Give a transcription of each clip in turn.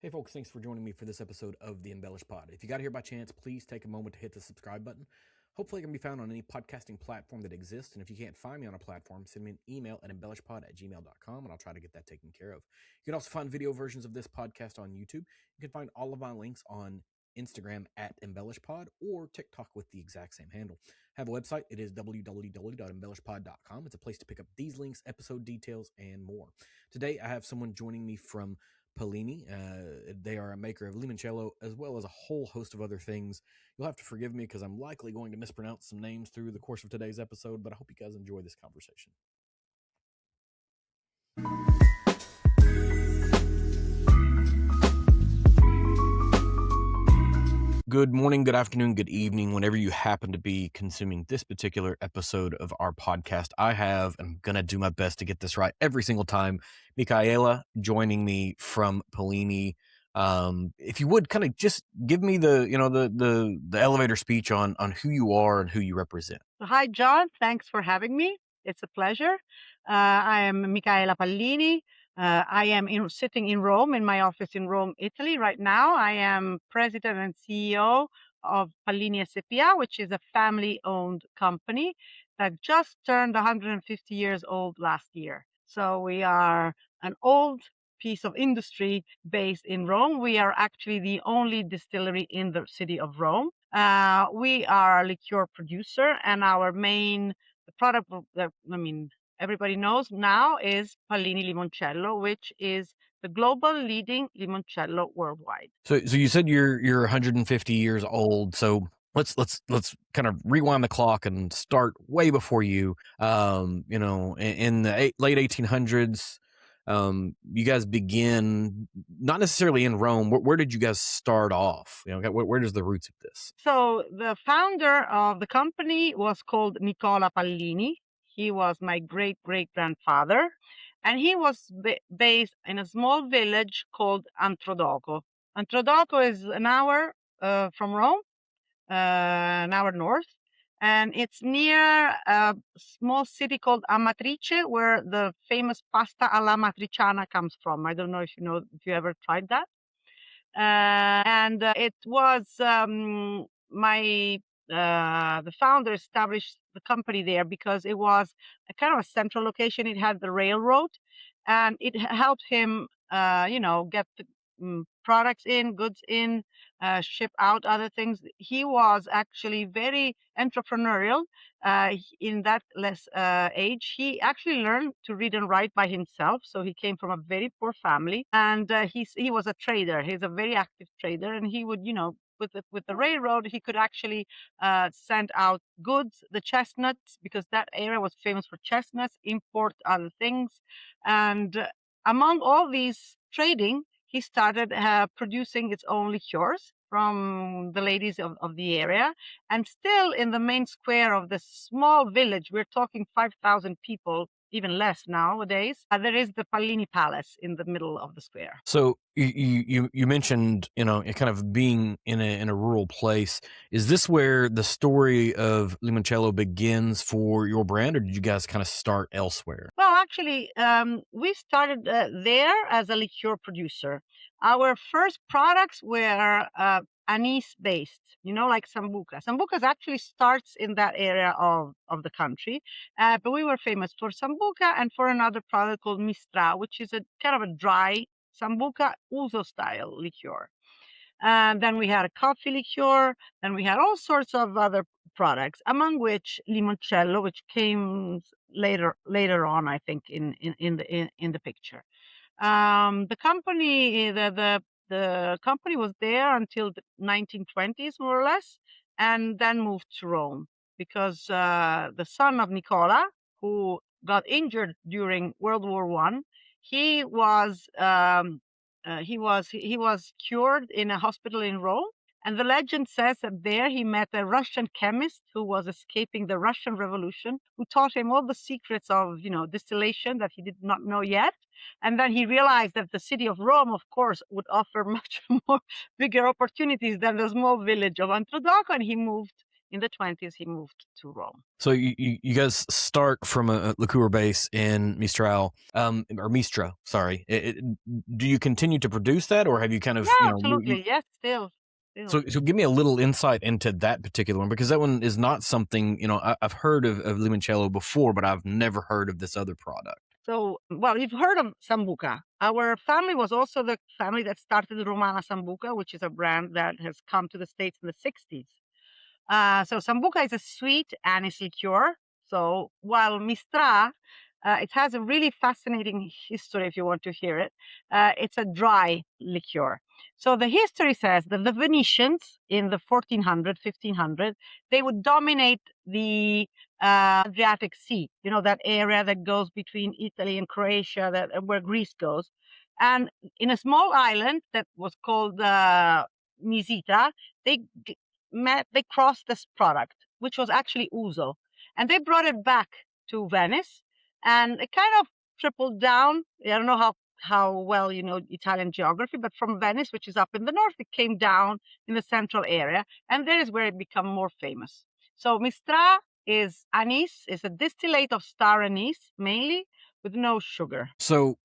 Hey folks, thanks for joining me for this episode of the EmbellishPod. If you got here by chance, please take a moment to hit the subscribe button. Hopefully I can be found on any podcasting platform that exists, and if you can't find me on a platform, send me an email at embellishpod@gmail.com and I'll try to get that taken care of. You can also find video versions of this podcast on YouTube. You can find all of my links on Instagram at EmbellishPod or TikTok with the exact same handle. I have a website. It is www.embellishpod.com. It's a place to pick up these links, episode details, and more. Today I have someone joining me from Pallini. They are a maker of limoncello as well as a whole host of other things. You'll have to forgive me because I'm likely going to mispronounce some names through the course of today's episode, but I hope you guys enjoy this conversation. Good morning, good afternoon, good evening, whenever you happen to be consuming this particular episode of our podcast. I have, and I'm going to do my best to get this right every single time, Micaela joining me from Pallini. If you would kind of just give me the elevator speech on who you are and who you represent. Hi, John. Thanks for having me. It's a pleasure. I am Micaela Pallini. I am sitting in Rome, in my office in Rome, Italy. Right now, I am president and CEO of Pallini S.p.A, which is a family-owned company that just turned 150 years old last year. So we are an old piece of industry based in Rome. We are actually the only distillery in the city of Rome. We are a liqueur producer, and our main product that everybody knows now is Pallini Limoncello, which is the global leading limoncello worldwide. So you said you're 150 years old. So let's kind of rewind the clock and start way before you. In the late 1800s. You guys begin not necessarily in Rome. Where did you guys start off? Where does the roots of this? So the founder of the company was called Micaela Pallini. He was my great grandfather, and he was based in a small village called Antrodoco. Antrodoco is an hour from Rome, an hour north, and it's near a small city called Amatrice, where the famous pasta alla matriciana comes from. I don't know if you ever tried that. And it was the founder established the company there because it was a kind of a central location. It had the railroad, and it helped him, get the products in, goods in, ship out other things. He was actually very entrepreneurial in that less age. He actually learned to read and write by himself. So he came from a very poor family, and he was a trader. He's a very active trader, and he would, with the railroad, he could actually send out goods, the chestnuts, because that area was famous for chestnuts, import other things. And among all these trading, he started producing its own liqueurs from the ladies of the area. And still in the main square of this small village, we're talking 5,000 people, even less nowadays, there is the Pallini Palace in the middle of the square. So you mentioned, kind of being in a rural place. Is this where the story of Limoncello begins for your brand, or did you guys kind of start elsewhere? Well, actually, we started there as a liqueur producer. Our first products were anise based, like sambuca. Sambucas actually starts in that area of the country, but we were famous for sambuca and for another product called Mistrà, which is a kind of a dry sambuca uso style liqueur. And then we had a coffee liqueur, and we had all sorts of other products, among which limoncello, which came later on, I think, in the picture. The company the company was there until the 1920s, more or less, and then moved to Rome because the son of Nicola, who got injured during World War I, he was cured in a hospital in Rome. And the legend says that there he met a Russian chemist who was escaping the Russian Revolution, who taught him all the secrets of, distillation that he did not know yet. And then he realized that the city of Rome, of course, would offer much more bigger opportunities than the small village of Antrodoco, and he moved in the 20s, he moved to Rome. So you guys start from a liqueur base in Mistral, or Mistra, sorry. Do you continue to produce that, or have you kind of, Yeah, absolutely. Yes, still. So give me a little insight into that particular one, because that one is not something, I've heard of Limoncello before, but I've never heard of this other product. So, well, you've heard of Sambuca. Our family was also the family that started Romana Sambuca, which is a brand that has come to the States in the 60s. So Sambuca is a sweet anise liqueur. So while Mistrà, it has a really fascinating history if you want to hear it. It's a dry liqueur. So the history says that the Venetians in the 1400, 1500, they would dominate the Adriatic Sea, that area that goes between Italy and Croatia, where Greece goes. And in a small island that was called Nisita, they they crossed this product, which was actually ouzo, and they brought it back to Venice, and it kind of tripled down. I don't know how well you know Italian geography, but from Venice, which is up in the north, it came down in the central area, and there is where it became more famous. So Mistrà is anise, is a distillate of star anise mainly, with no sugar. So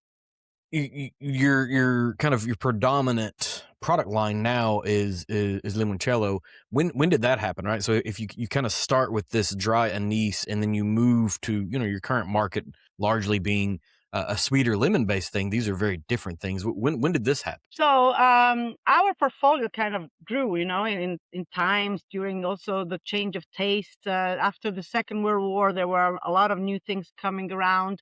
your kind of your predominant product line now is limoncello. When did that happen, right? So if you kind of start with this dry anise and then you move to your current market largely being a sweeter lemon based thing, these are very different things. When did this happen? So our portfolio kind of grew, in times during also the change of taste. After the Second World War, there were a lot of new things coming around.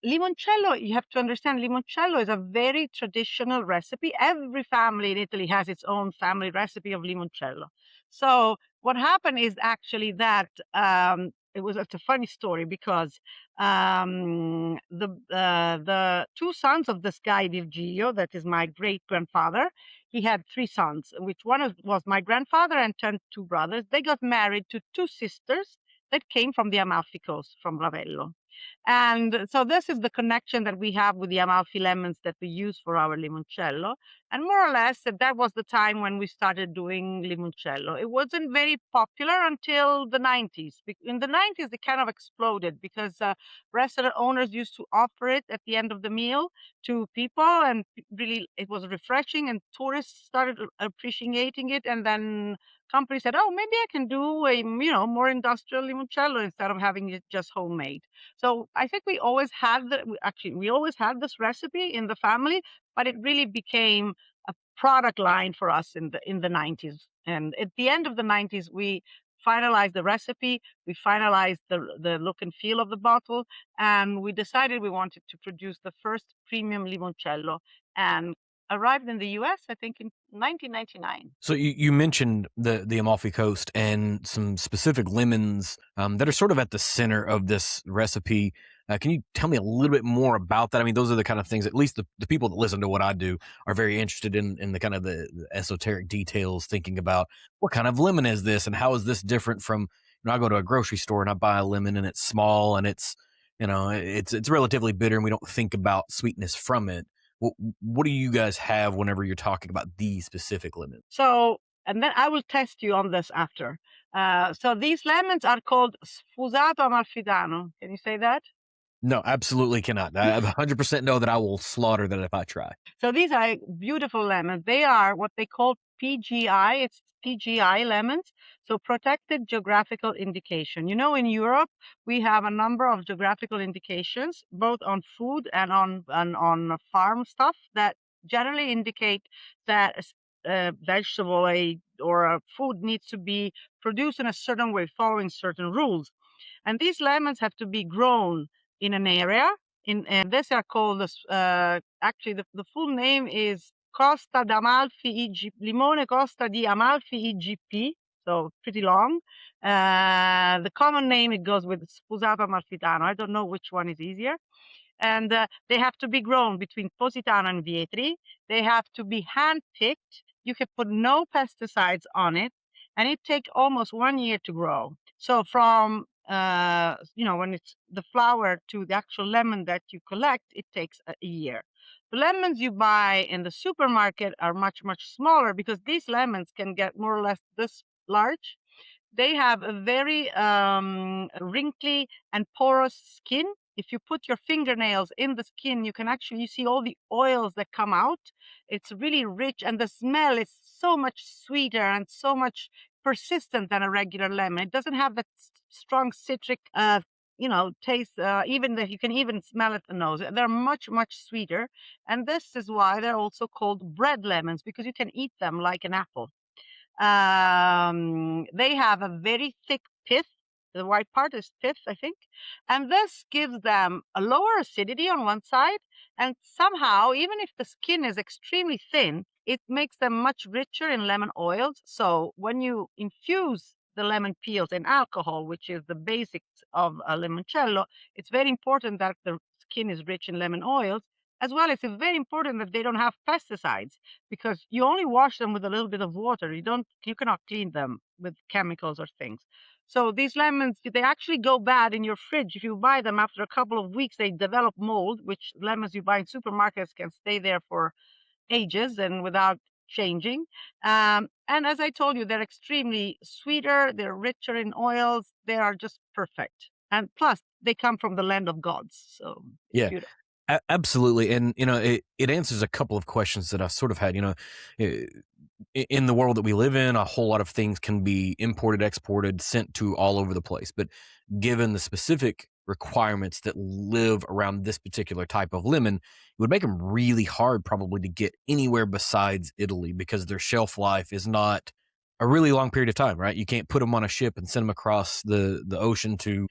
Limoncello, you have to understand, limoncello is a very traditional recipe. Every family in Italy has its own family recipe of limoncello. So what happened is actually that it's a funny story because the two sons of this guy Virgilio, that is my great grandfather, he had three sons, which one was my grandfather and two brothers. They got married to two sisters that came from the Amalfi coast, from Ravello. And so this is the connection that we have with the Amalfi lemons that we use for our limoncello. And more or less, that was the time when we started doing limoncello. It wasn't very popular until the 90s. In the 90s, it kind of exploded because restaurant owners used to offer it at the end of the meal to people, and really it was refreshing, and tourists started appreciating it. And then companies said, oh, maybe I can do a more industrial limoncello instead of having it just homemade. So I think we always had we always had this recipe in the family, but it really became a product line for us in the 90s. And at the end of the 90s, we finalized the recipe, we finalized the look and feel of the bottle, and we decided we wanted to produce the first premium limoncello, and arrived in the US, I think, in 1999. So you mentioned the Amalfi Coast and some specific lemons that are sort of at the center of this recipe. Can you tell me a little bit more about that? I mean, those are the kind of things, at least the people that listen to what I do are very interested in the kind of the esoteric details, thinking about what kind of lemon is this and how is this different from, I go to a grocery store and I buy a lemon and it's small and it's relatively bitter and we don't think about sweetness from it. What do you guys have whenever you're talking about these specific lemons? So, and then I will test you on this after. So these lemons are called sfusato amalfitano. Can you say that? No, absolutely cannot. I 100% know that I will slaughter that if I try. So these are beautiful lemons. They are what they call PGI. It's PGI lemons. So protected geographical indication. In Europe, we have a number of geographical indications, both on food and on farm stuff, that generally indicate that a vegetable or a food needs to be produced in a certain way, following certain rules. And these lemons have to be grown in an area. And these are called, actually, the full name is Costa d'Amalfi Limone Costa di Amalfi IGP, so pretty long. The common name, it goes with Sfusato Amalfitano. I don't know which one is easier. And they have to be grown between Positano and Vietri. They have to be hand-picked. You can put no pesticides on it, and it takes almost 1 year to grow. So from when it's the flower to the actual lemon that you collect, it takes a year. The lemons you buy in the supermarket are much, much smaller because these lemons can get more or less this large. They have a very wrinkly and porous skin. If you put your fingernails in the skin, you can actually, you see all the oils that come out. It's really rich, and the smell is so much sweeter and so much persistent than a regular lemon. It doesn't have that strong citric taste, even that you can even smell it in the nose. They're much, much sweeter. And this is why they're also called bread lemons, because you can eat them like an apple. They have a very thick pith. The white part is pith, I think. And this gives them a lower acidity on one side. And somehow, even if the skin is extremely thin, it makes them much richer in lemon oils. So when you infuse the lemon peels in alcohol, which is the basics of a limoncello, it's very important that the skin is rich in lemon oils. As well, it's very important that they don't have pesticides, because you only wash them with a little bit of water. You cannot clean them with chemicals or things. So these lemons, they actually go bad in your fridge. If you buy them after a couple of weeks, they develop mold, which lemons you buy in supermarkets can stay there for ages and without changing. And as I told you, they're extremely sweeter. They're richer in oils. They are just perfect. And plus, they come from the land of gods. So Yeah. beautiful. Absolutely. And, it answers a couple of questions that I sort of had. In the world that we live in, a whole lot of things can be imported, exported, sent to all over the place. But given the specific requirements that live around this particular type of lemon, it would make them really hard probably to get anywhere besides Italy, because their shelf life is not a really long period of time, right? You can't put them on a ship and send them across the ocean to,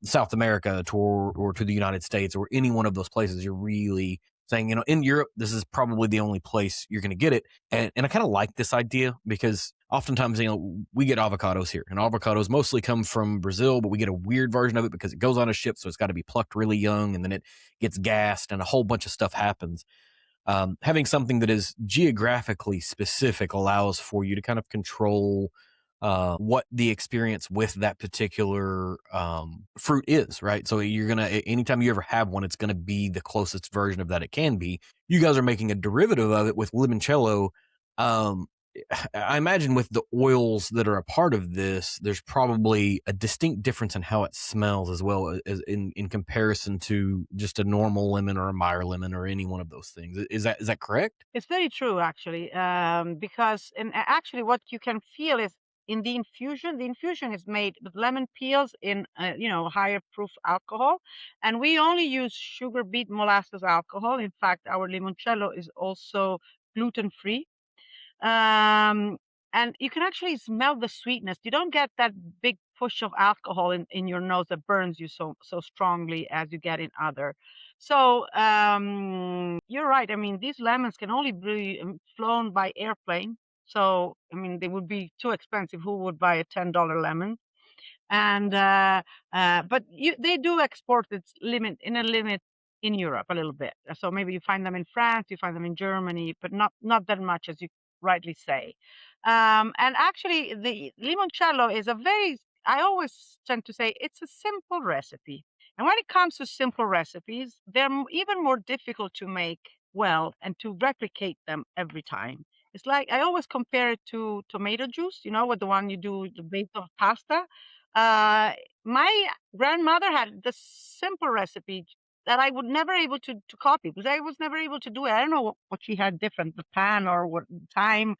South America or to the United States or any one of those places. You're really saying, in Europe, this is probably the only place you're going to get it. And I kind of like this idea, because oftentimes, we get avocados here, and avocados mostly come from Brazil, but we get a weird version of it because it goes on a ship. So it's got to be plucked really young, and then it gets gassed and a whole bunch of stuff happens. Having something that is geographically specific allows for you to kind of control what the experience with that particular fruit is, right? So anytime you ever have one, it's gonna be the closest version of that it can be. You guys are making a derivative of it with limoncello. I imagine with the oils that are a part of this, there's probably a distinct difference in how it smells, as well as in comparison to just a normal lemon or a Meyer lemon or any one of those things. Is that correct? It's very true, actually, because actually what you can feel is in the infusion. The infusion is made with lemon peels in higher proof alcohol, and we only use sugar beet molasses alcohol. In fact, our limoncello is also gluten free. And you can actually smell the sweetness. You don't get that big push of alcohol in your nose that burns you so strongly as you get in other. So you're right. I mean, these lemons can only be flown by airplane. So I mean, they would be too expensive. Who would buy a $10 lemon? And but they do export its limit in Europe a little bit. So maybe you find them in France, you find them in Germany, but not that much, as you rightly say. And actually, the limoncello is I always tend to say it's a simple recipe. And when it comes to simple recipes, they're even more difficult to make well and to replicate them every time. It's like I always compare it to tomato juice, with the one you do the base of pasta. My grandmother had the simple recipe that I would never able to copy, because I was never able to do it. I don't know what she had different, the pan or what time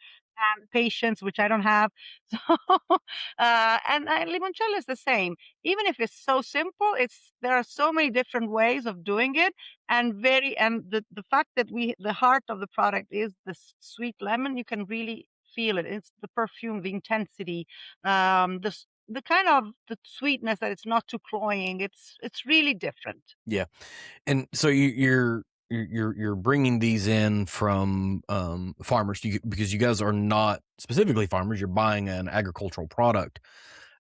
and patience, which I don't have. So, and limoncello is the same. Even if it's so simple, there are so many different ways of doing it, and the fact that the heart of the product is the sweet lemon, you can really feel it. It's the perfume, the intensity, the kind of the sweetness, that it's not too cloying. It's really different. Yeah. And so you're bringing these in from farmers, because you guys are not specifically farmers. You're buying an agricultural product,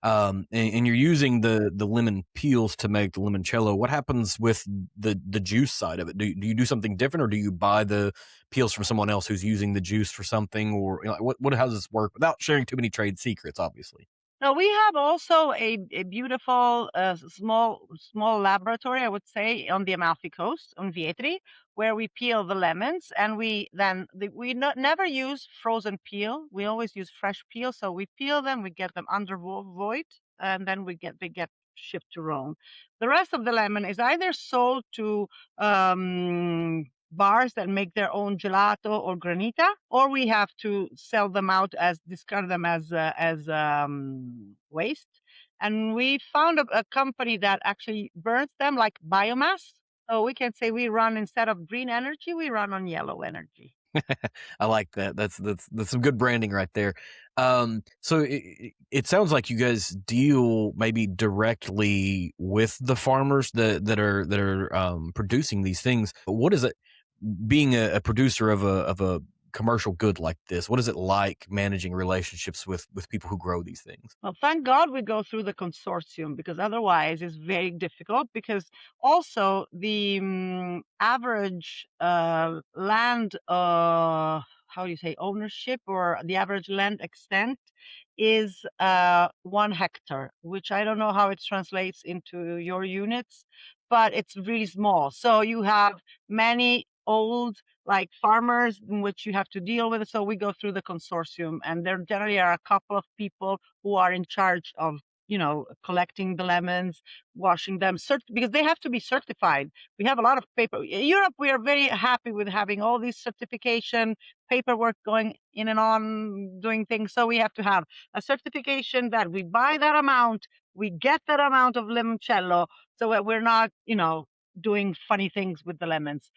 and you're using the lemon peels to make the limoncello. What happens with the juice side of it? Do you do something different, or do you buy the peels from someone else who's using the juice for something, or how does this work without sharing too many trade secrets, obviously? Now we have also a beautiful small laboratory, I would say, on the Amalfi coast, on Vietri, where we peel the lemons, and we never use frozen peel. We always use fresh peel. So we peel them, we get them under void, and then they get shipped to Rome. The rest of the lemon is either sold to bars that make their own gelato or granita, or we have to sell them out discard them as waste. And we found a company that actually burns them like biomass. So we can say we run, instead of green energy, we run on yellow energy. I like that. That's some good branding right there. So it sounds like you guys deal maybe directly with the farmers that are producing these things. What is it being a producer of a commercial good like this? What is it like managing relationships with people who grow these things? Well, thank God we go through the consortium, because otherwise it's very difficult. Because also the average land, how do you say, ownership, or the average land extent is 1 hectare, which I don't know how it translates into your units, but it's really small. So you have many old like farmers in which you have to deal with. So we go through the consortium, and there generally are a couple of people who are in charge of, collecting the lemons, washing them, because they have to be certified. We have a lot of paper. In Europe, we are very happy with having all these certification paperwork going in and on, doing things. So we have to have a certification that we buy that amount, we get that amount of limoncello, so that we're not, doing funny things with the lemons.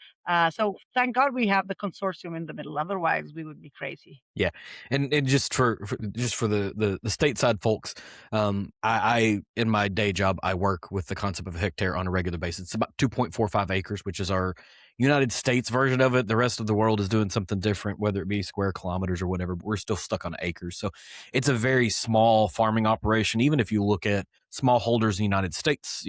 So thank God we have the consortium in the middle. Otherwise, we would be crazy. Yeah, and just for the stateside folks, I in my day job I work with the concept of a hectare on a regular basis. It's about 2.45 acres, which is our United States version of it. The rest of the world is doing something different, whether it be square kilometers or whatever. But we're still stuck on acres, so it's a very small farming operation. Even if you look at smallholders in the United States,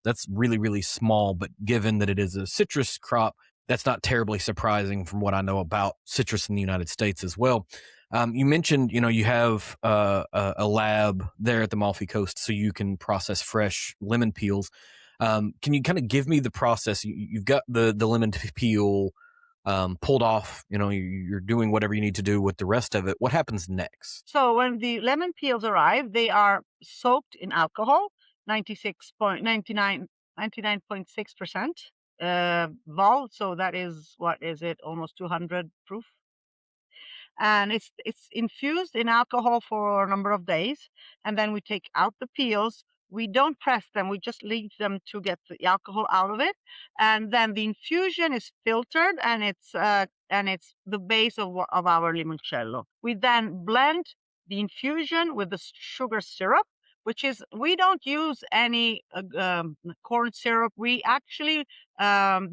that's really small. But given that it is a citrus crop, that's not terribly surprising from what I know about citrus in the United States as well. You mentioned, you have a lab there at the Amalfi Coast, so you can process fresh lemon peels. Can you kind of give me the process? You've got the lemon peel pulled off. You're doing whatever you need to do with the rest of it. What happens next? So when the lemon peels arrive, they are soaked in alcohol, 99.6% vol. So that is, what is it, almost 200 proof. And it's infused in alcohol for a number of days, and then we take out the peels. We don't press them, we just leave them to get the alcohol out of it, and then the infusion is filtered, and it's the base of our limoncello. We then blend the infusion with the sugar syrup, which is, we don't use any corn syrup. We actually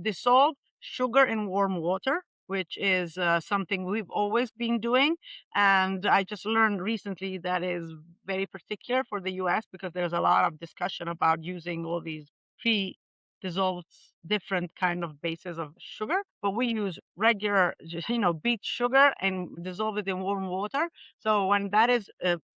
dissolve sugar in warm water, which is something we've always been doing. And I just learned recently that is very particular for the US, because there's a lot of discussion about using all these pre-dissolved different kind of bases of sugar. But we use regular, beet sugar and dissolve it in warm water. So when that is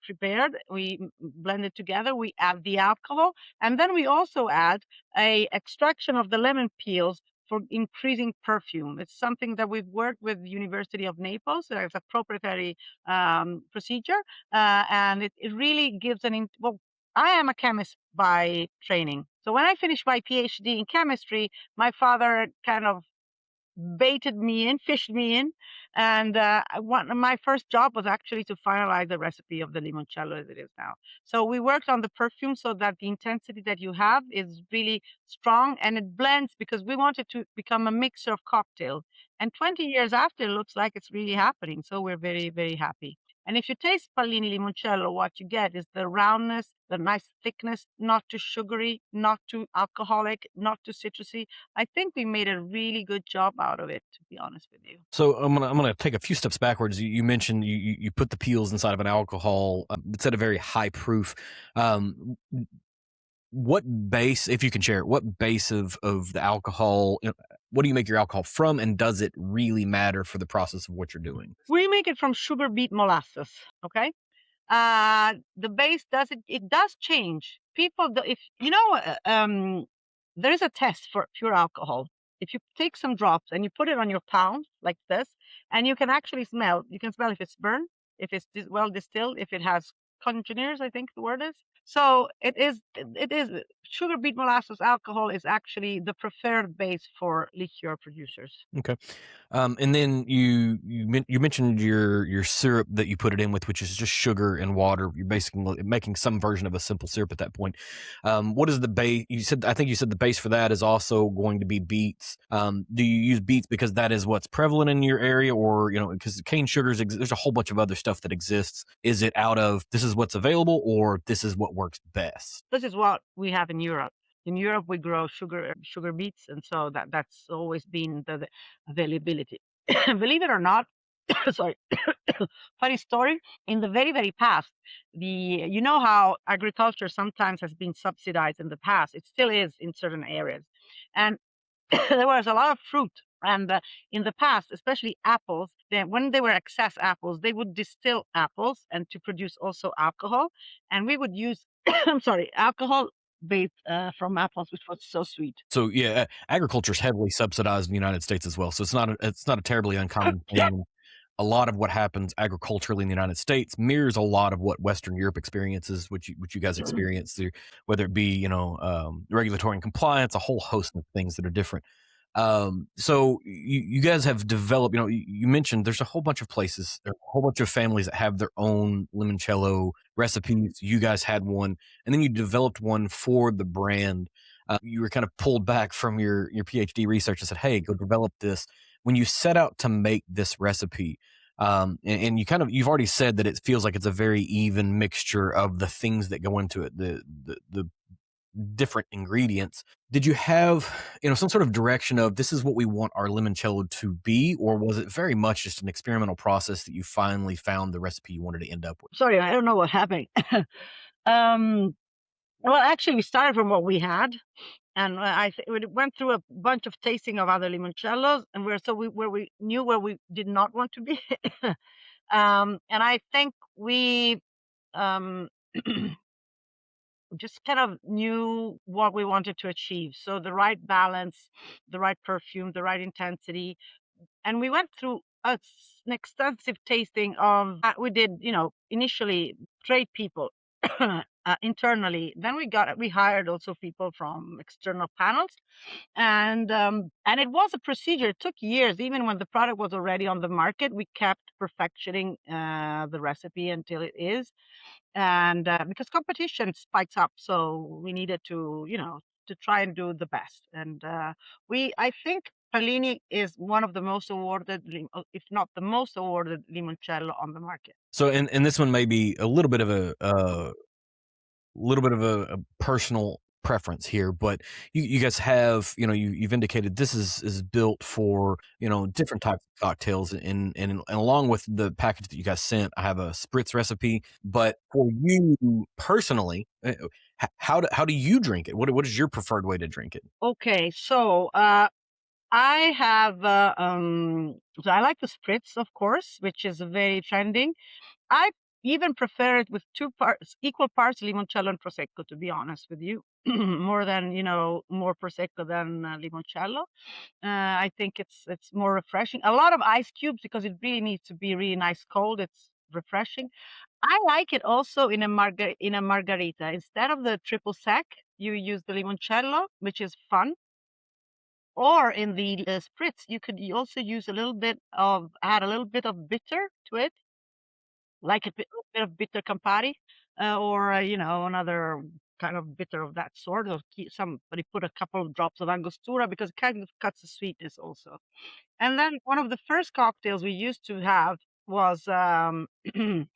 prepared, we blend it together, we add the alcohol, and then we also add a extraction of the lemon peels for increasing perfume. It's something that we've worked with the University of Naples. It's a proprietary procedure, and it really gives well, I am a chemist by training. So when I finished my PhD in chemistry, my father kind of baited me in, fished me in, and my first job was actually to finalize the recipe of the limoncello as it is now. So we worked on the perfume so that the intensity that you have is really strong, and it blends, because we wanted to become a mixer of cocktail. And 20 years after, it looks like it's really happening. So we're very, very happy. And if you taste Pallini Limoncello, what you get is the roundness, the nice thickness, not too sugary, not too alcoholic, not too citrusy. I think we made a really good job out of it, to be honest with you. So I'm gonna take a few steps backwards. You mentioned you put the peels inside of an alcohol that's at a very high proof. What base, if you can share it, what base of the alcohol, what do you make your alcohol from, and does it really matter for the process of what you're doing? We make it from sugar beet molasses, okay? the base it does change. People, if you know, there is a test for pure alcohol. If you take some drops and you put it on your palm like this, and you can actually smell, you can smell if it's burnt, if it's well distilled, if it has congeners, I think the word is. So it is sugar beet molasses alcohol is actually the preferred base for liqueur producers. Okay. And then you mentioned your syrup that you put it in with, which is just sugar and water. You're basically making some version of a simple syrup at that point. What is the base? I think you said the base for that is also going to be beets. Do you use beets because that is what's prevalent in your area, or because cane sugars, there's a whole bunch of other stuff that exists. Is it out of this is what's available, or this is what works best? This is what we have in Europe. In Europe, we grow sugar beets, and so that's always been the availability. Believe it or not, sorry, funny story. In the very, very past, you know how agriculture sometimes has been subsidized in the past. It still is in certain areas, and there was a lot of fruit. And in the past, especially apples, when they were excess apples, they would distill apples and to produce also alcohol. And we would use, I'm sorry, alcohol based from apples, which was so sweet. So yeah, agriculture is heavily subsidized in the United States as well. So it's not a terribly uncommon Yeah. thing. A lot of what happens agriculturally in the United States mirrors a lot of what Western Europe experiences, which you guys experience through, whether it be regulatory and compliance, a whole host of things that are different. So you guys have developed. You mentioned there's a whole bunch of places, a whole bunch of families that have their own limoncello recipes. You guys had one, and then you developed one for the brand. You were kind of pulled back from your PhD research and said, "Hey, go develop this." When you set out to make this recipe, and you've already said that it feels like it's a very even mixture of the things that go into it, the different ingredients. Did you have some sort of direction of this is what we want our limoncello to be, or was it very much just an experimental process that you finally found the recipe you wanted to end up with? Sorry, I don't know what happened. Well, actually, we started from what we had, and we went through a bunch of tasting of other limoncellos, and where we knew where we did not want to be. And I think we just kind of knew what we wanted to achieve. So the right balance, the right perfume, the right intensity. And we went through an extensive tasting of, we did, initially trade people internally. Then we hired also people from external panels. And it was a procedure. It took years. Even when the product was already on the market, we kept perfectioning the recipe until it is. And because competition spikes up, so we needed to try and do the best. And I think Pallini is one of the most awarded, if not the most awarded, limoncello on the market. So and this one may be a little bit of a personal preference here, but you guys have you've indicated this is built for different types of cocktails, and along with the package that you guys sent, I have a spritz recipe. But for you personally, how do you drink it? What is your preferred way to drink it? Okay, so I have so I like the spritz, of course, which is very trending. I even prefer it with equal parts limoncello and prosecco, to be honest with you. More than more prosecco than limoncello. I think it's more refreshing. A lot of ice cubes because it really needs to be really nice cold. It's refreshing. I like it also in a margarita. Instead of the triple sec, you use the limoncello, which is fun. Or in the spritz, you could also use add a little bit of bitter to it, like a bit of bitter Campari, or another kind of bitter of that sort. Or somebody put a couple of drops of Angostura because it kind of cuts the sweetness also. And then one of the first cocktails we used to have was a limoncello.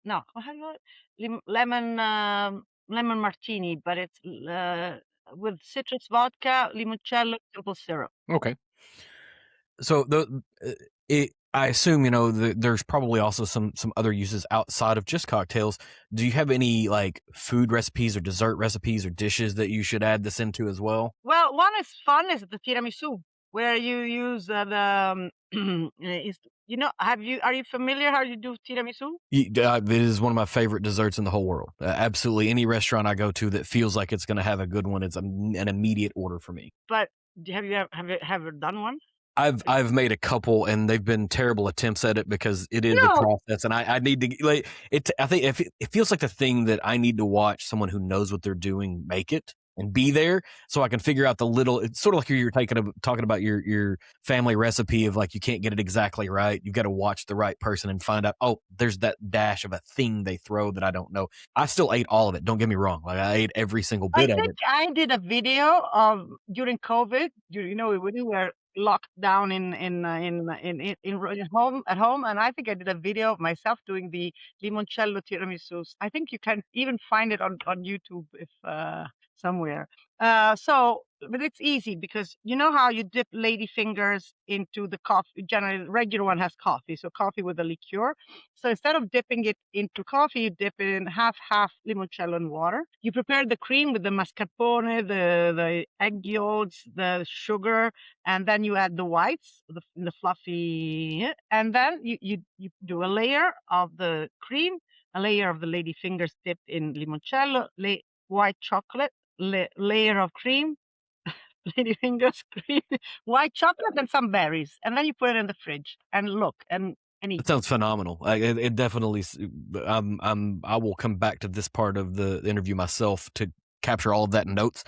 No, how do you call it? Lemon martini, but it's with citrus vodka, limoncello, simple syrup. Okay. So I assume there's probably also some other uses outside of just cocktails. Do you have any like food recipes or dessert recipes or dishes that you should add this into as well? Well, one is fun is the tiramisu, where you use Are you familiar how you do tiramisu? It is one of my favorite desserts in the whole world. Absolutely, any restaurant I go to that feels like it's going to have a good one, it's an immediate order for me. But have you ever done one? I've made a couple and they've been terrible attempts at it because it is a No, process, and I need to like it. I think if it feels like the thing that I need to watch someone who knows what they're doing make it and be there, so I can figure out the little. It's sort of like you're talking about your family recipe of like you can't get it exactly right. You've got to watch the right person and find out. Oh, there's that dash of a thing they throw that I don't know. I still ate all of it. Don't get me wrong. Like I ate every single I bit of think it. I did a video of during COVID. When we were locked down at home, and I think I did a video of myself doing the limoncello tiramisus. I think you can even find it on YouTube if somewhere. But it's easy because you know how you dip lady fingers into the coffee. Generally, the regular one has coffee, so coffee with a liqueur. So instead of dipping it into coffee, you dip it in half limoncello and water. You prepare the cream with the mascarpone, the egg yolks, the sugar, and then you add the whites, the fluffy, and then you do a layer of the cream, a layer of the lady fingers dipped in limoncello, white chocolate, layer of cream, lady fingers, cream, white chocolate, and some berries, and then you put it in the fridge and eat. That sounds phenomenal. It definitely. I will come back to this part of the interview myself to capture all of that in notes,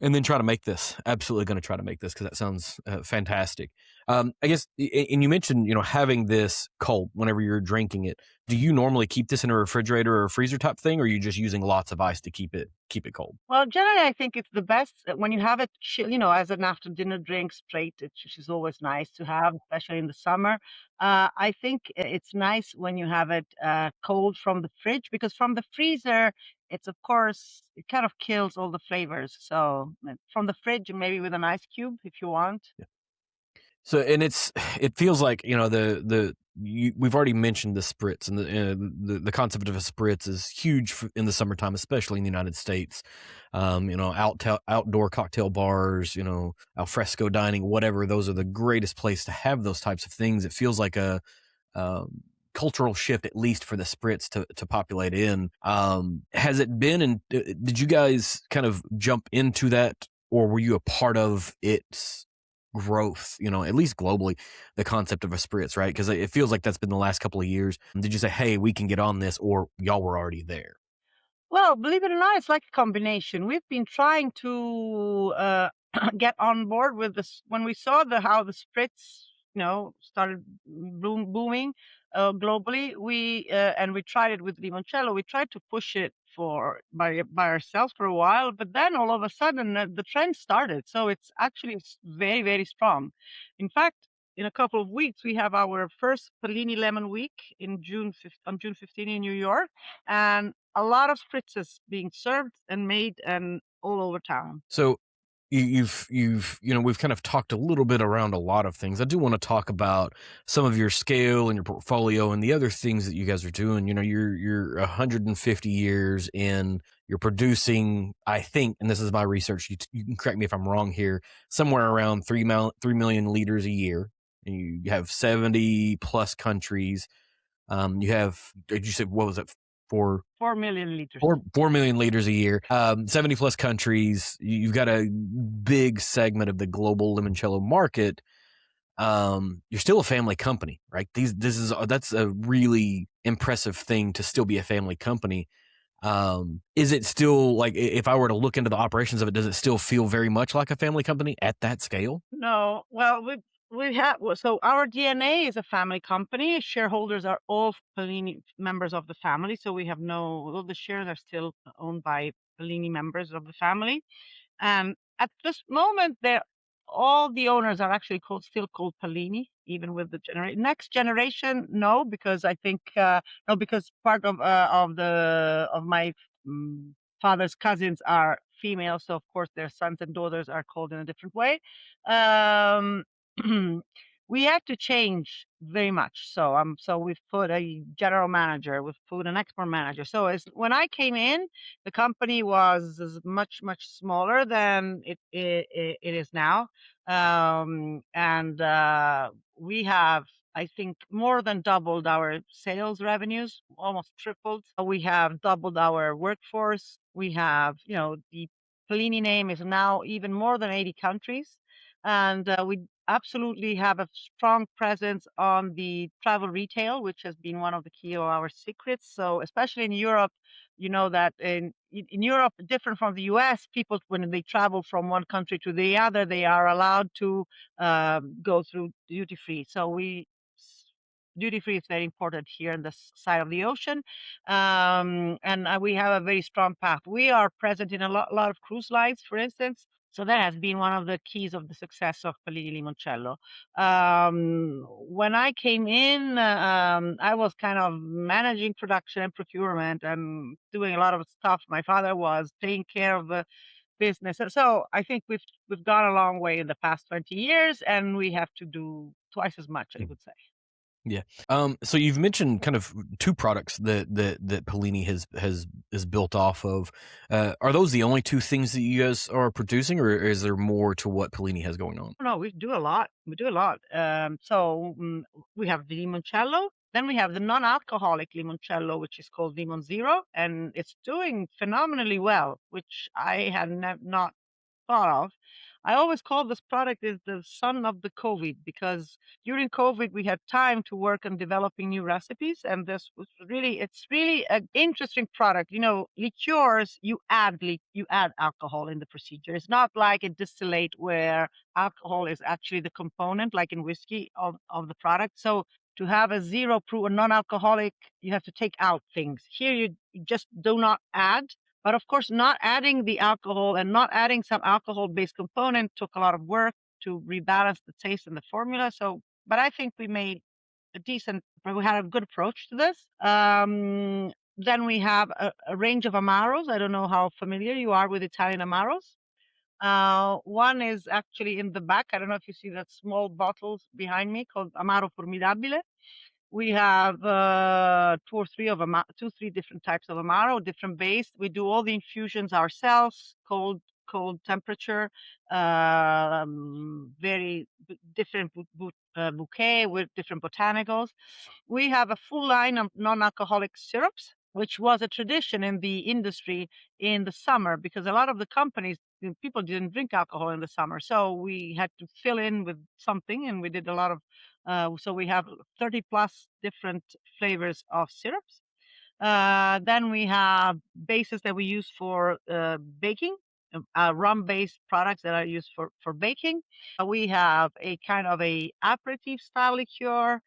and then try to make this. Absolutely going to try to make this because that sounds fantastic. I guess, and you mentioned having this cold whenever you're drinking it. Do you normally keep this in a refrigerator or a freezer type thing, or are you just using lots of ice to keep it cold? Well, generally, I think it's the best when you have it chill, as an after dinner drink straight, which is always nice to have, especially in the summer. I think it's nice when you have it cold from the fridge because from the freezer, it's of course, it kind of kills all the flavors. So from the fridge, maybe with an ice cube if you want. So, and it feels like we've already mentioned the spritz, and the concept of a spritz is huge in the summertime, especially in the United States. Outdoor cocktail bars, al fresco dining, whatever. Those are the greatest place to have those types of things. It feels like a cultural shift, at least for the spritz to populate in. Has it been? And did you guys kind of jump into that, or were you a part of its growth, at least globally, the concept of a spritz, right? Because it feels like that's been the last couple of years. Did you say, hey, we can get on this, or y'all were already there? Well, believe it or not, it's like a combination. We've been trying to get on board with this when we saw how the spritz, started booming globally. We tried it with limoncello. We tried to push it by ourselves for a while, but then all of a sudden the trend started. So it's actually very, very strong. In fact, in a couple of weeks, we have our first Pallini Lemon Week on June 15 in New York, and a lot of spritzes being served and made and all over town. So you've we've kind of talked a little bit around a lot of things. I do want to talk about some of your scale and your portfolio and the other things that you guys are doing. You're 150 years in. You're producing, I think, and this is my research. You can correct me if I'm wrong here. Somewhere around 3 million liters a year. And you have 70 plus countries. You have, did you say, what was it? 4 million liters. 4 million liters a year, 70 plus countries. You've got a big segment of the global limoncello market. You're still a family company, right? That's a really impressive thing to still be a family company. Is it still like, if I were to look into the operations of it, does it still feel very much like a family company at that scale? No, well, so our DNA is a family company. Shareholders are all Pallini members of the family, so we have all the shares are still owned by Pallini members of the family. And at this moment, all the owners are actually still called Pallini, even with the next generation. No, because I think no, because part of my father's cousins are female, so of course their sons and daughters are called in a different way. Um, we had to change very much. So we've put a general manager, we've put an export manager. So when I came in, the company was much smaller than it is now, and we have I think, more than doubled our sales revenues, almost tripled. We have doubled our workforce. We have, the Pallini name is now even more than 80 countries. And we absolutely have a strong presence on the travel retail, which has been one of the key of our secrets. So especially in Europe, you know that in Europe, different from the US, people, when they travel from one country to the other, they are allowed to go through duty free. So duty free is very important here on this side of the ocean, and we have a very strong path. We are present in a lot of cruise lines, for instance. So that has been one of the keys of the success of Pallini Limoncello. When I came in, I was kind of managing production and procurement and doing a lot of stuff. My father was taking care of the business. So I think we've gone a long way in the past 20 years, and we have to do twice as much, I would say. Yeah. So you've mentioned kind of two products that Pallini has built off of. Are those the only two things that you guys are producing, or is there more to what Pallini has going on? No, we do a lot. We do a lot. We have the limoncello. Then we have the non-alcoholic limoncello, which is called Limon Zero, and it's doing phenomenally well, which I had not thought of. I always call this product is the son of the COVID, because during COVID we had time to work on developing new recipes, and it's really an interesting product. Liqueurs, you add alcohol in the procedure. It's not like a distillate where alcohol is actually the component, like in whiskey of the product. So to have a zero proof, a non-alcoholic, you have to take out things. Here you just do not add. But of course, not adding the alcohol and not adding some alcohol-based component took a lot of work to rebalance the taste and the formula. But I think we had a good approach to this. Then we have a range of amaros. I don't know how familiar you are with Italian amaros. One is actually in the back. I don't know if you see that small bottles behind me called Amaro Formidabile. We have two, three different types of amaro, different base. We do all the infusions ourselves, cold temperature, very different bouquet with different botanicals. We have a full line of non-alcoholic syrups, which was a tradition in the industry in the summer, because a lot of the companies, people didn't drink alcohol in the summer. So we had to fill in with something, and we did a lot of so we have 30 plus different flavors of syrups. Then we have bases that we use for baking, rum-based products that are used for baking. We have a kind of a aperitif style liqueur,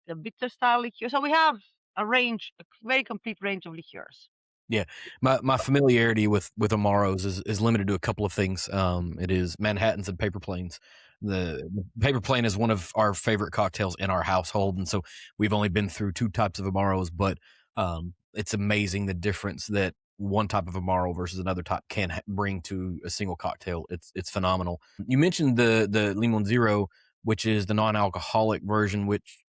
a bitter style liqueur. So we have a very complete range of liqueurs. Yeah, my familiarity with amaros is limited to a couple of things. It is Manhattans and paper planes. The paper plane is one of our favorite cocktails in our household, and so we've only been through two types of amaros, but it's amazing the difference that one type of amaro versus another type can bring to a single cocktail. It's phenomenal. You mentioned the Limon Zero, which is the non-alcoholic version, which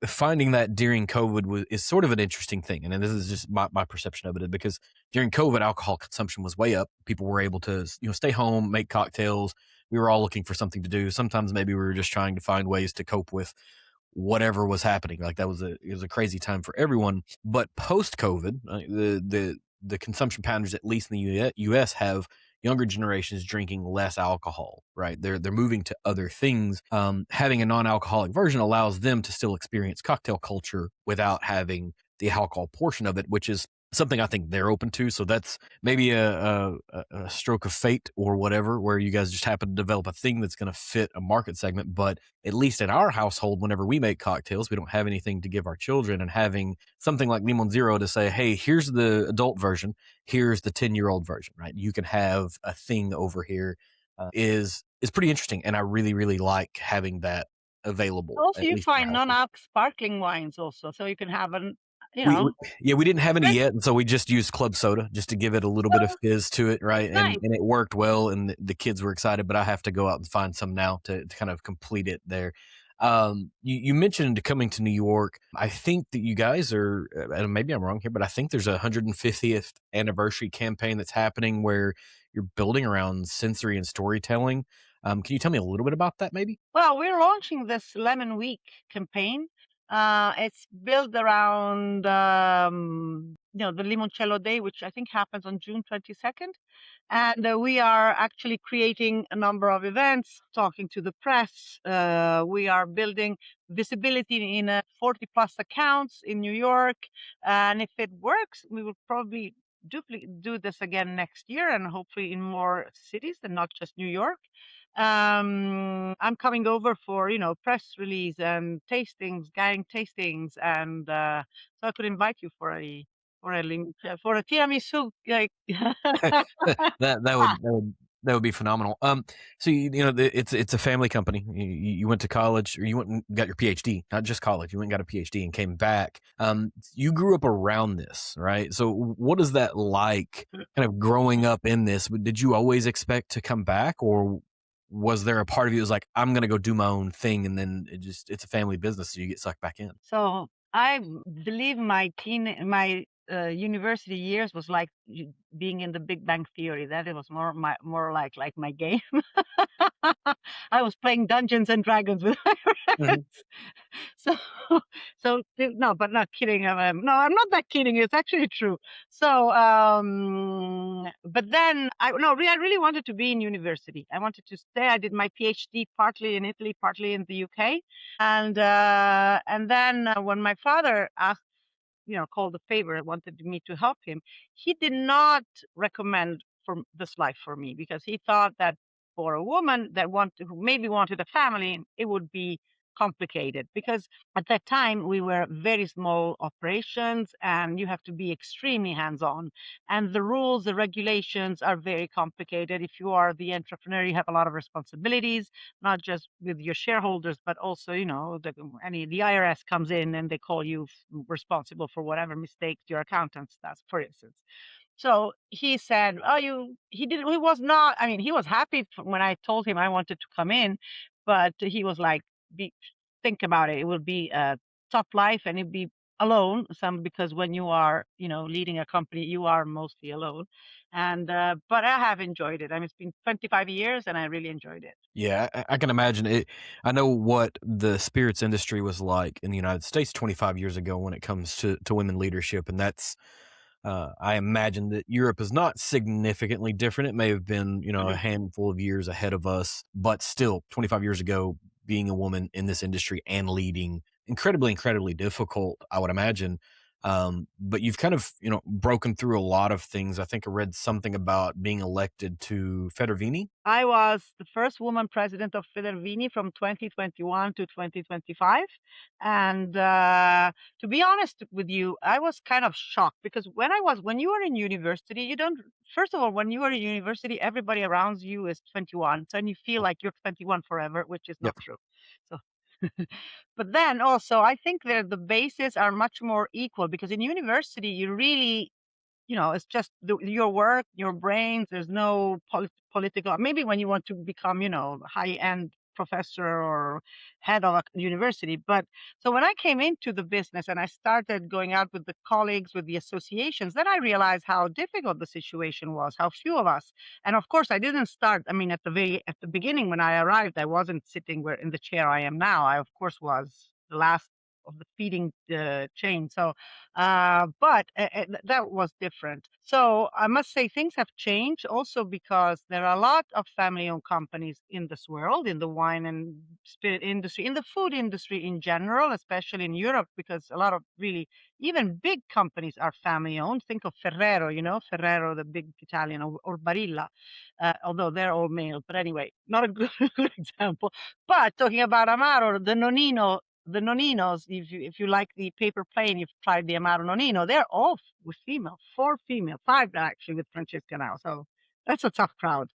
finding that during COVID is sort of an interesting thing. And this is just my perception of it, because during COVID, alcohol consumption was way up. People were able to, stay home, make cocktails. We were all looking for something to do. Sometimes maybe we were just trying to find ways to cope with whatever was happening. Like it was a crazy time for everyone. But post COVID, the consumption patterns, at least in the US, have younger generations drinking less alcohol, right? They're moving to other things. Having a non-alcoholic version allows them to still experience cocktail culture without having the alcohol portion of it, which is something I think they're open to. So that's maybe a stroke of fate or whatever, where you guys just happen to develop a thing that's going to fit a market segment. But at least in our household, whenever we make cocktails, we don't have anything to give our children, and having something like Limon Zero to say, hey, here's the adult version, here's the 10-year-old version, right? You can have a thing over here is pretty interesting. And I really, really like having that available. Also, you find non-alc sparkling wines also, so you can have we didn't have any yet, and so we just used club soda just to give it a little bit of fizz to it, right? Nice. And it worked well, and the kids were excited, but I have to go out and find some now to kind of complete it there. You mentioned coming to New York. I think that you guys are, and maybe I'm wrong here, but I think there's a 150th anniversary campaign that's happening where you're building around sensory and storytelling. Can you tell me a little bit about that, maybe? Well, we're launching this Lemon Week campaign. It's built around, the Limoncello Day, which I think happens on June 22nd. And we are actually creating a number of events, talking to the press. We are building visibility in 40 plus accounts in New York. And if it works, we will probably do this again next year and hopefully in more cities and not just New York. I'm coming over for, press release and tastings, guiding tastings. And so I could invite you for a tiramisu, like. That would be phenomenal. So it's a family company. You went to college, or you went and got your PhD, not just college. You went and got a PhD and came back. You grew up around this, right? So what is that like, kind of growing up in this? Did you always expect to come back, or was there a part of you that was like, I'm gonna go do my own thing, and then it's a family business, so you get sucked back in? So I believe my university years was like being in the Big Bang Theory. That it was more like my game. I was playing Dungeons and Dragons with my Mhm. friends. So no, but not kidding. No, I'm not that kidding. It's actually true. So but then I really wanted to be in university. I wanted to stay. I did my PhD partly in Italy, partly in the UK. And then when my father asked, called a favor and wanted me to help him, he did not recommend for this life for me, because he thought that for a woman who maybe wanted a family, it would be complicated, because at that time we were very small operations and you have to be extremely hands-on, and the rules, the regulations are very complicated. If you are the entrepreneur, you have a lot of responsibilities, not just with your shareholders, but also, the IRS comes in and they call you responsible for whatever mistakes your accountant does, for instance. So he said, "Oh, he didn't, he was not, I mean, he was happy when I told him I wanted to come in, but he was like, be, think about it. It will be a tough life and it'd be alone because when you are, leading a company, you are mostly alone. And, but I have enjoyed it. I mean, it's been 25 years and I really enjoyed it." Yeah, I can imagine it. I know what the spirits industry was like in the United States 25 years ago when it comes to women leadership, and that's I imagine that Europe is not significantly different. It may have been, a handful of years ahead of us, but still, 25 years ago, being a woman in this industry and leading, incredibly, incredibly difficult, I would imagine. But you've kind of, broken through a lot of things. I think I read something about being elected to Federvini. I was the first woman president of Federvini from 2021 to 2025. And to be honest with you, I was kind of shocked, because when you are in university, you don't, first of all, when you are in university, everybody around you is 21. So, and you feel like you're 21 forever, which is not Yep. true. So, but then also, I think that the bases are much more equal, because in university, you really, it's just your work, your brains. There's no political. Maybe when you want to become, high end professor or head of a university. But so when I came into the business and I started going out with the colleagues, with the associations, then I realized how difficult the situation was, how few of us. And of course, I didn't start. I mean, at the beginning when I arrived, I wasn't sitting where in the chair I am now. I of course was the last of the feeding chain. So but that was different. So I must say things have changed also, because there are a lot of family-owned companies in this world, in the wine and spirit industry, in the food industry in general, especially in Europe, because a lot of really even big companies are family-owned. Think of Ferrero, Ferrero, the big Italian, or Barilla, although they're all male. But anyway, not a good, good example. But talking about Amaro, the Noninos, if you like the paper plane, you've tried the Amaro Nonino. They're all with female, 4 female, 5 actually with Francesca now. So that's a tough crowd.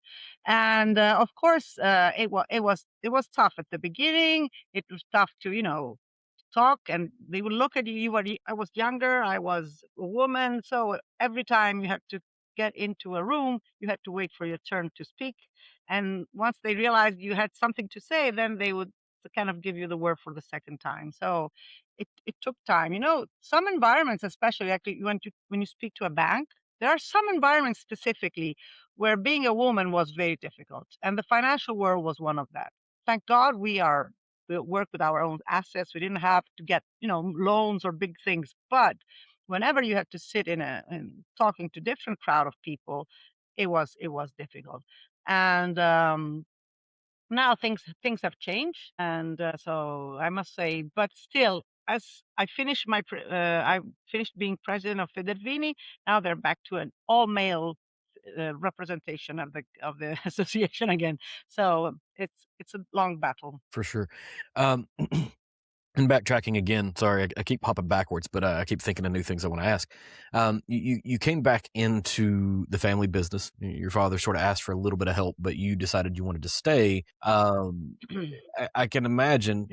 And of course, it was tough at the beginning. It was tough to talk, and they would look at you. I was younger, I was a woman, so every time you had to get into a room, you had to wait for your turn to speak. And once they realized you had something to say, then they would kind of give you the word for the second time. So it took time. Some environments, especially actually when you speak to a bank, there are some environments specifically where being a woman was very difficult. And the financial world was one of that. Thank God we work with our own assets. We didn't have to get, loans or big things. But whenever you had to sit in talking to different crowd of people, it was difficult. And now things have changed, and so I must say, but still, as I finished being president of Federvini. Now they're back to an all male representation of the association again. So it's a long battle. For sure. Um, and backtracking again, sorry, I keep popping backwards, but I keep thinking of new things I want to ask. You came back into the family business. Your father sort of asked for a little bit of help, but you decided you wanted to stay. I can imagine,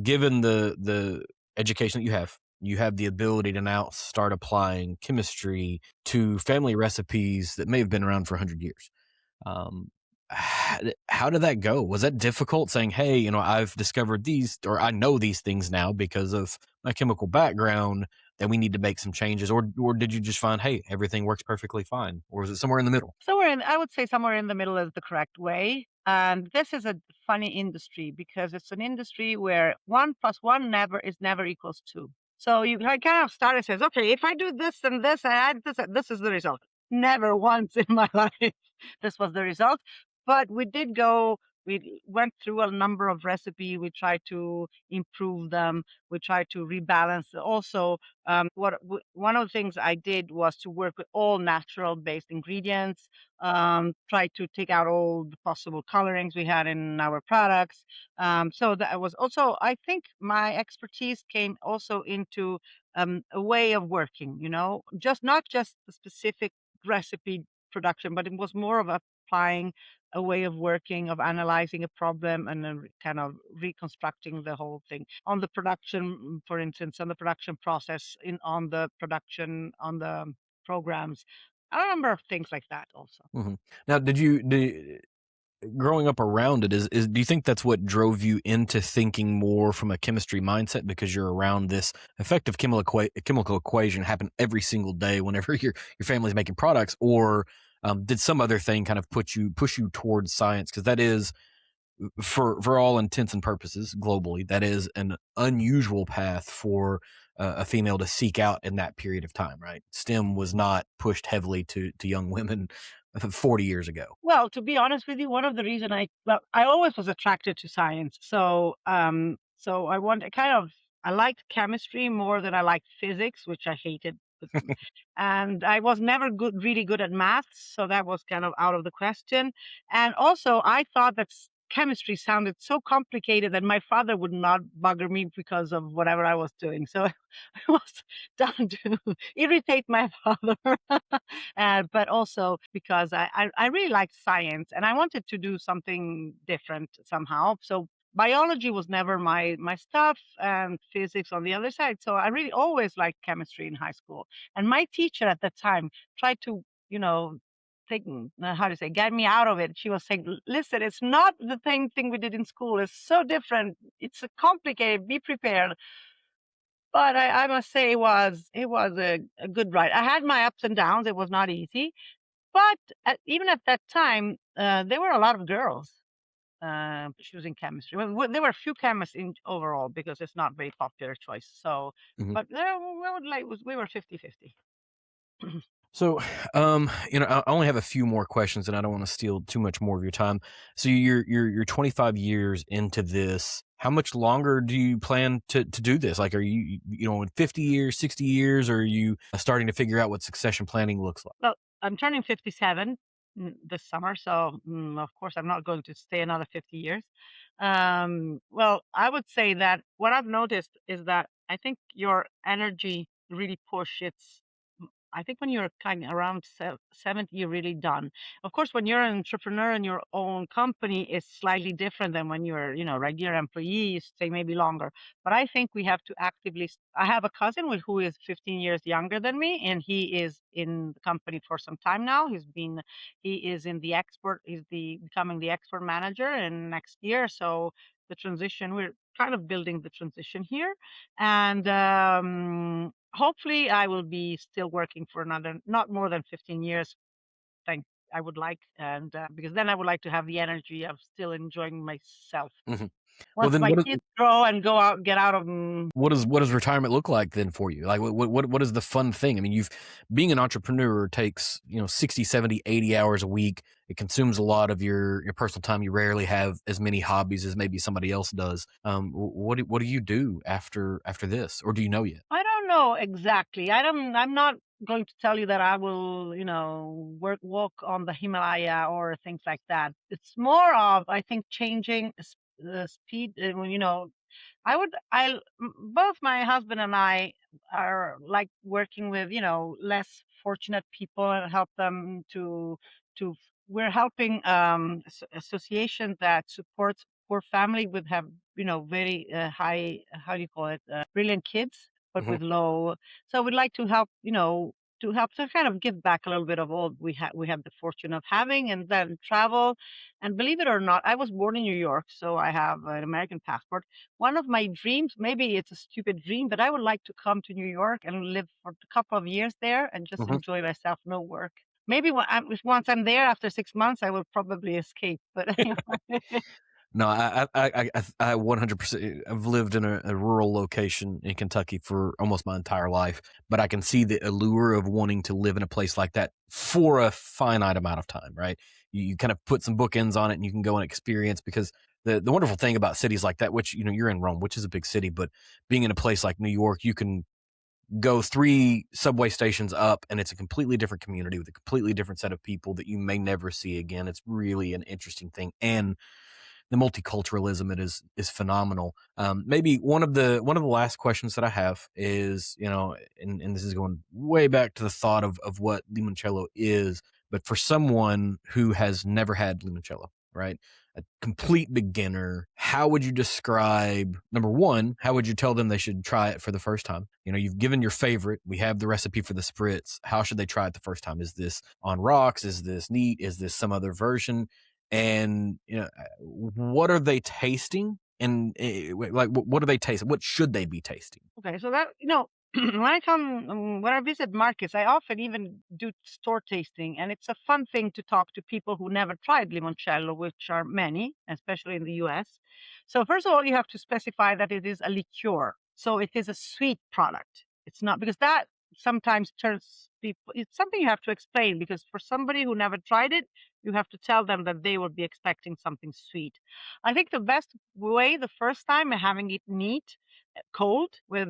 given the education that you have the ability to now start applying chemistry to family recipes that may have been around for 100 years. How did that go? Was that difficult saying, hey, I've discovered these, or I know these things now because of my chemical background, that we need to make some changes? Or did you just find, hey, everything works perfectly fine? Or was it somewhere in the middle? I would say somewhere in the middle is the correct way. And this is a funny industry because it's an industry where 1 + 1 never equals 2. So you kind of start and says, okay, if I do this and this and add this is the result. Never once in my life this was the result. But we went through a number of recipes. We tried to improve them. We tried to rebalance. Also, one of the things I did was to work with all natural based ingredients, try to take out all the possible colorings we had in our products. So that was also, I think my expertise came also into a way of working, just not just the specific recipe production, but it was more of applying a way of working, of analyzing a problem, and then kind of reconstructing the whole thing on the production, for instance, on the production process, on the programs, a number of things like that also. Mm-hmm. Now, growing up around it, do you think that's what drove you into thinking more from a chemistry mindset, because you're around this effective chemical equation happen every single day whenever your family's making products? Or did some other thing kind of push you towards science? Because that is, for all intents and purposes globally, that is an unusual path for a female to seek out in that period of time, right? STEM was not pushed heavily to young women 40 years ago. Well, to be honest with you, one of the reason I always was attracted to science. So I liked chemistry more than I liked physics, which I hated. And I was never really good at maths, so that was kind of out of the question. And also, I thought that chemistry sounded so complicated that my father would not bugger me because of whatever I was doing. So it was done to irritate my father, but also because I really liked science and I wanted to do something different somehow. So biology was never my stuff, and physics on the other side. So I really always liked chemistry in high school. And my teacher at the time tried to, take, how to say, get me out of it. She was saying, listen, it's not the same thing we did in school. It's so different. It's complicated. Be prepared. But I must say it was a good ride. I had my ups and downs. It was not easy. But even at that time, there were a lot of girls choosing chemistry. Well, there were a few chemists in overall because it's not very popular choice. So, Mhm. but there we were 50-50. So, I only have a few more questions, and I don't want to steal too much more of your time. So, you're 25 years into this. How much longer do you plan to do this? Like, are you in 50 years, 60 years, or are you starting to figure out what succession planning looks like? Well, I'm turning 57 this summer, so of course I'm not going to stay another 50 years. Well, I would say that what I've noticed is that I think your energy really push its. I think when you're kind of around 70, you're really done. Of course, when you're an entrepreneur in your own company, it's slightly different than when you're, regular employee, you stay maybe longer. But I think we have to actively. I have a cousin who is 15 years younger than me, and he is in the company for some time now. He is in the export. Becoming the export manager in next year. So the transition, we're kind of building the transition here, and hopefully I will be still working for another, not more than 15 years. I would like, and because then I would like to have the energy of still enjoying myself. Hmm. Well, Once then my kids grow and go out, get out of what does retirement look like then for you? Like what is the fun thing? I mean, you've being an entrepreneur takes, 60, 70, 80 hours a week. It consumes a lot of your personal time. You rarely have as many hobbies as maybe somebody else does. What do you do after this, or do you know yet? I don't know exactly. I'm not going to tell you that I will, walk on the Himalaya or things like that. It's more of, I think, changing the speed. Both my husband and I are like working with, less fortunate people and help them to, we're helping, association that supports poor family with have, very high, how do you call it, brilliant kids, but Hmm. with low. So we'd like to help, to kind of give back a little bit of all we have the fortune of having, and then travel. And believe it or not, I was born in New York, so I have an American passport. One of my dreams, maybe it's a stupid dream, but I would like to come to New York and live for a couple of years there and just Hmm. enjoy myself, no work. Maybe once I'm there after 6 months, I will probably escape. But anyway. No, I 100%. I've lived in a rural location in Kentucky for almost my entire life, but I can see the allure of wanting to live in a place like that for a finite amount of time, right? You kind of put some bookends on it and you can go and experience, because the wonderful thing about cities like that, which, you're in Rome, which is a big city, but being in a place like New York, you can go 3 subway stations up and it's a completely different community with a completely different set of people that you may never see again. It's really an interesting thing. And the multiculturalism, it is phenomenal. Maybe one of the last questions that I have is, and this is going way back to the thought of what limoncello is, but for someone who has never had limoncello, right? A complete beginner, how would you describe, number one, how would you tell them they should try it for the first time? You've given your favorite. We have the recipe for the spritz. How should they try it the first time? Is this on rocks? Is this neat? Is this some other version? And what are they tasting, and like what are they tasting, what should they be tasting? Okay, so that when I visit markets, I often even do store tasting, and it's a fun thing to talk to people who never tried limoncello, which are many, especially in the U.S. So first of all, you have to specify that it is a liqueur, so it is a sweet product. It's not, because that sometimes turns people. It's something you have to explain, because for somebody who never tried it, you have to tell them that they will be expecting something sweet. I think the best way the first time, having it neat, cold, with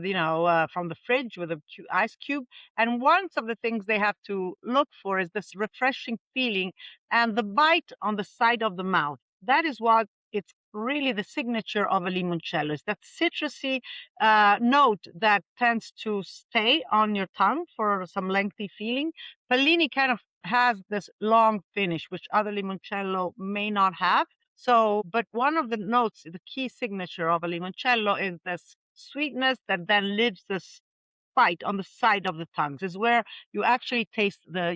from the fridge with a ice cube. And one of the things they have to look for is this refreshing feeling and the bite on the side of the mouth. That is what it's really the signature of a limoncello, is that citrusy note that tends to stay on your tongue for some lengthy feeling. Pallini kind of has this long finish, which other limoncello may not have. So, but one of the notes, the key signature of a limoncello, is this sweetness that then leaves this bite on the side of the tongues. Is where you actually taste the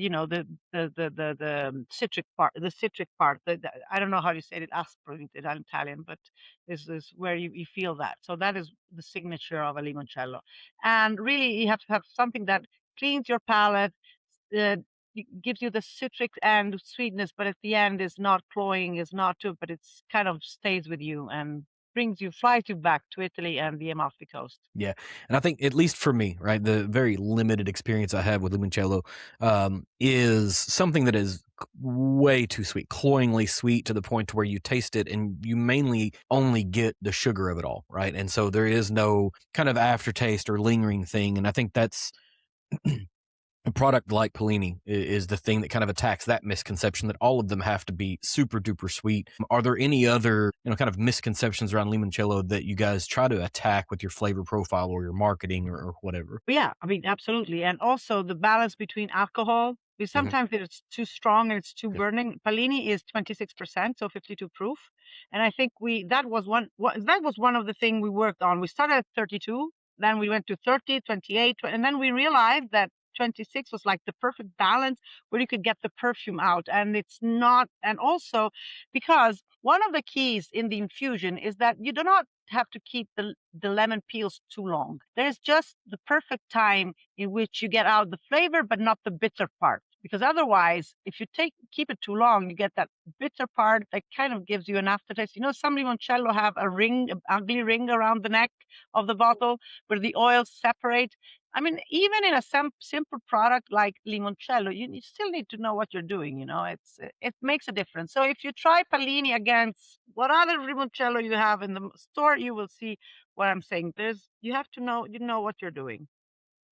citric part, I don't know how you say it, aspirin in Italian, but this is where you feel that. So that is the signature of a limoncello. And really, you have to have something that cleans your palate, uh, gives you the citric and sweetness, but at the end is not cloying, is not too, but it's kind of stays with you and flies you back to Italy and the Amalfi Coast. Yeah, and I think, at least for me, right, the very limited experience I have with limoncello is something that is way too sweet, cloyingly sweet, to the point to where you taste it and you mainly only get the sugar of it all, right? And so there is no kind of aftertaste or lingering thing, and I think that's a product like Pallini is the thing that kind of attacks that misconception that all of them have to be super duper sweet. Are there any other, kind of misconceptions around limoncello that you guys try to attack with your flavor profile or your marketing, or whatever? But yeah, I mean, absolutely. And also the balance between alcohol, because Hmm. sometimes it's too strong and it's too Yeah. burning. Pallini is 26%, so 52 proof. And I think that was one of the things we worked on. We started at 32, then we went to 30, 28, and then we realized that 26 was like the perfect balance where you could get the perfume out. And it's not, and also because one of the keys in the infusion is that you do not have to keep the lemon peels too long. There's just the perfect time in which you get out the flavor, but not the bitter part. because otherwise, if you keep it too long, you get that bitter part that kind of gives you an aftertaste. You know, some limoncello have a ring, an ugly ring around the neck of the bottle where the oils separate. I mean, even in a simple product like limoncello, you still need to know what you're doing. You know, it makes a difference. So if you try Pallini against what other limoncello you have in the store, you will see what I'm saying. You have to know, what you're doing.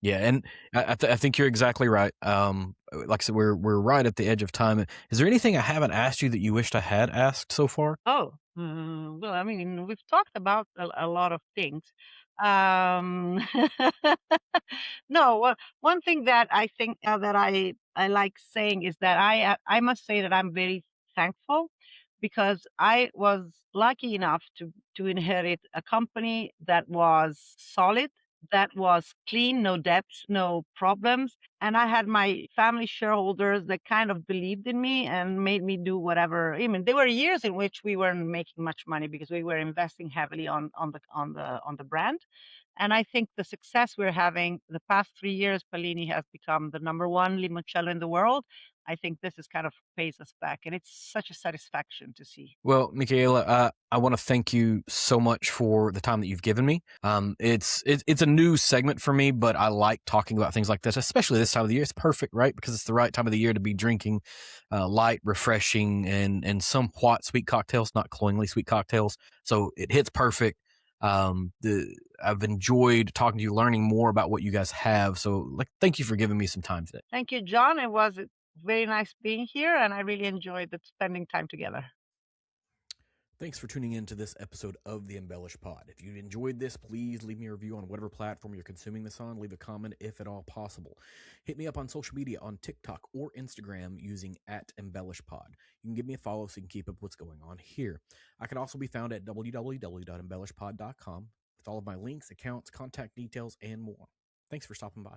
Yeah, and I think you're exactly right. Like I said, we're right at the edge of time. Is there anything I haven't asked you that you wished I had asked so far? Oh, well, I mean, we've talked about a lot of things. Um, no, one thing that I think that I like saying is that I must say that I'm very thankful because I was lucky enough to inherit a company that was solid, that was clean, no debts, no problems. And I had my family shareholders that kind of believed in me and made me do whatever. I mean, there were years in which we weren't making much money because we were investing heavily on the brand. And I think the success we're having the past 3 years, Pallini has become the number one limoncello in the world. I think this is kind of pays us back, and it's such a satisfaction to see. Well, Micaela, I want to thank you so much for the time that you've given me. It's a new segment for me, but I like talking about things like this, especially this time of the year. It's perfect, right? Because it's the right time of the year to be drinking light, refreshing, and somewhat sweet cocktails, not cloyingly sweet cocktails. So it hits perfect. I've enjoyed talking to you, learning more about what you guys have. So, thank you for giving me some time today. Thank you, John. It was very nice being here, and I really enjoyed spending time together. Thanks for tuning in to this episode of the EmbellishPod. If you enjoyed this, please leave me a review on whatever platform you're consuming this on. Leave a comment if at all possible. Hit me up on social media on TikTok or Instagram using @EmbellishPod. You can give me a follow so you can keep up with what's going on here. I can also be found at www.embellishpod.com with all of my links, accounts, contact details, and more. Thanks for stopping by.